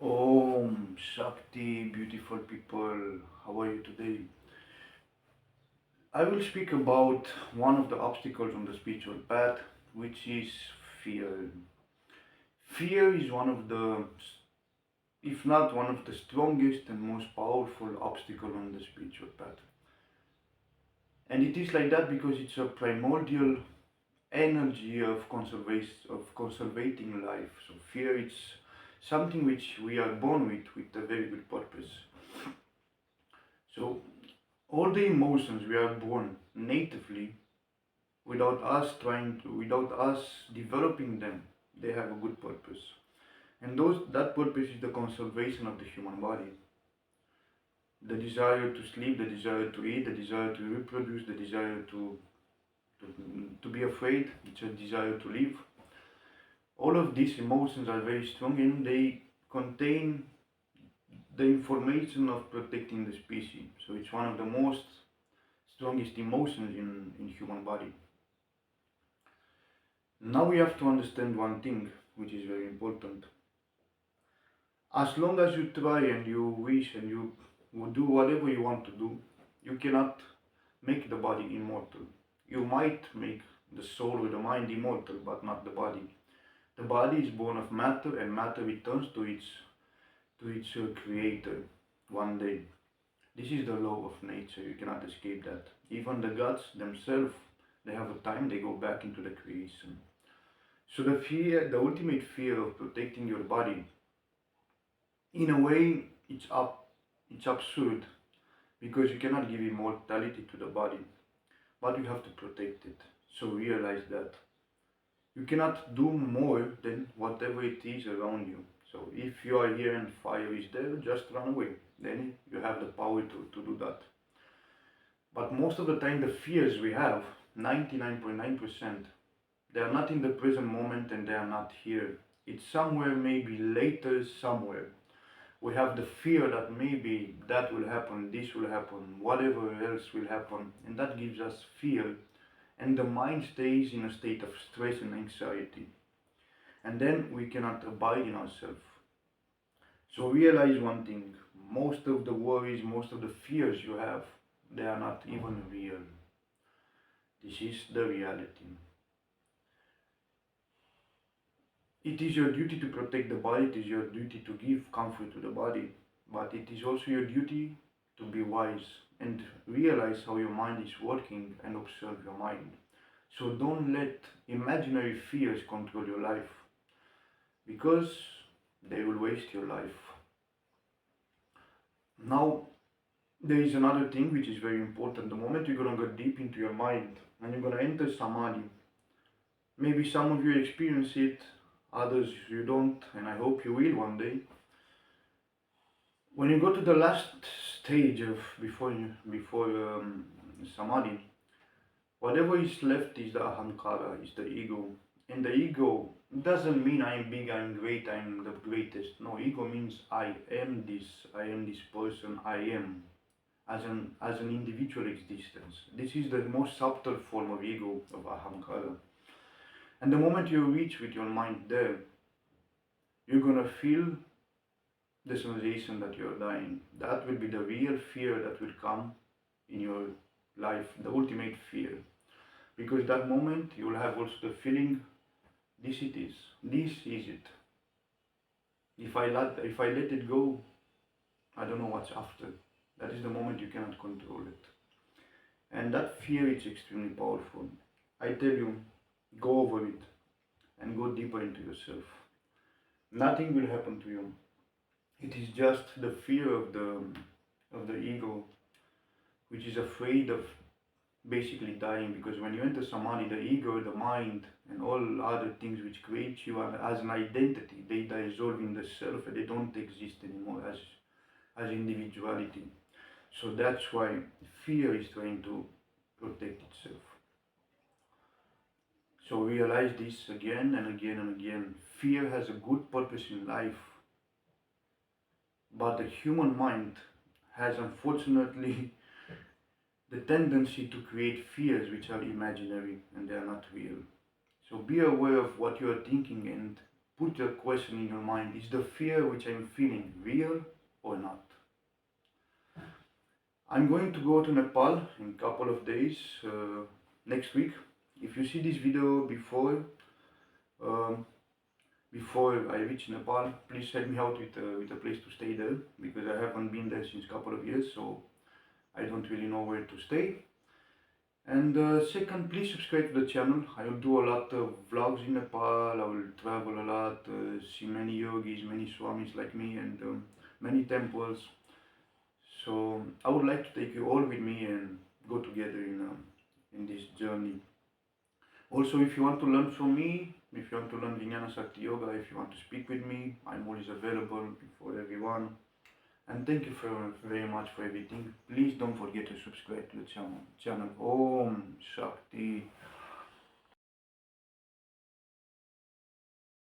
Om Shakti, beautiful people, how are you today? I will speak about one of the obstacles on the spiritual path, which is fear. Fear is one of the, if not one of the strongest and most powerful obstacle on the spiritual path. And it is like that because it's a primordial energy of conservating life. So fear is something which we are born with a very good purpose. So all the emotions we are born natively without us developing them, they have a good purpose. And that purpose is the conservation of the human body. The desire to sleep, the desire to eat, the desire to reproduce, the desire to be afraid, it's a desire to live. All of these emotions are very strong and they contain the information of protecting the species. So it's one of the most strongest emotions in human body. Now we have to understand one thing which is very important. As long as you try and you wish and you will do whatever you want to do, you cannot make the body immortal. You might make the soul or the mind immortal, but not the body. The body is born of matter, and matter returns to its creator one day. This is the law of nature. You cannot escape that. Even the gods themselves, they have a time they go back into the creation. So the ultimate fear of protecting your body, in a way, it's absurd because you cannot give immortality to the body, but you have to protect it. So realize that you cannot do more than whatever it is around you. So if you are here and fire is there, just run away. Then you have the power to do that. But most of the time, the fears we have, 99.9%, they are not in the present moment and they are not here. It's somewhere, maybe later, somewhere. We have the fear that maybe that will happen, this will happen, whatever else will happen, and that gives us fear. And the mind stays in a state of stress and anxiety. And then we cannot abide in ourselves. So realize one thing, most of the worries, most of the fears you have, they are not even real. This is the reality. It is your duty to protect the body, it is your duty to give comfort to the body, but it is also your duty to be wise and realize how your mind is working and observe your mind. So don't let imaginary fears control your life because they will waste your life. Now, there is another thing which is very important. The moment you're going to go deep into your mind and you're going to enter samadhi, maybe some of you experience it, others you don't, and I hope you will one day. When you go to the last stage of before samadhi, whatever is left is the ahankara, is the ego. And the ego doesn't mean I'm big, I'm great, I'm the greatest. No, ego means I am this person, I am as an individual existence. This is the most subtle form of ego, of ahankara. And the moment you reach with your mind there, you're gonna feel the sensation that you're dying. That will be the real fear that will come in your life, the ultimate fear. Because that moment you will have also the feeling, this it is, this is it. If I let it go, I don't know what's after. That is the moment you cannot control it. And that fear is extremely powerful. I tell you, go over it and go deeper into yourself. Nothing will happen to you. It is just the fear of the ego, which is afraid of basically dying. Because when you enter samadhi, the ego, the mind, and all other things which create you as an identity, they dissolve in the self and they don't exist anymore as individuality. So that's why fear is trying to protect itself. So realize this again and again and again. Fear has a good purpose in life, but the human mind has unfortunately the tendency to create fears which are imaginary and they are not real. So be aware of what you are thinking and put a question in your mind: is the fear which I'm feeling real or not? I'm going to go to Nepal in a couple of days, next week. If you see this video um, before I reach Nepal, please help me out with a place to stay there, because I haven't been there since a couple of years, so I don't really know where to stay. And second, please subscribe to the channel. I will do a lot of vlogs in Nepal. I will travel a lot, see many yogis, many swamis like me, and many temples. So I would like to take you all with me and go together in this journey. Also, if you want to learn from me, if you want to learn Vijnana Sakti Yoga, if you want to speak with me, I'm always available for everyone. And thank you very much for everything. Please don't forget to subscribe to the channel. Om Shakti.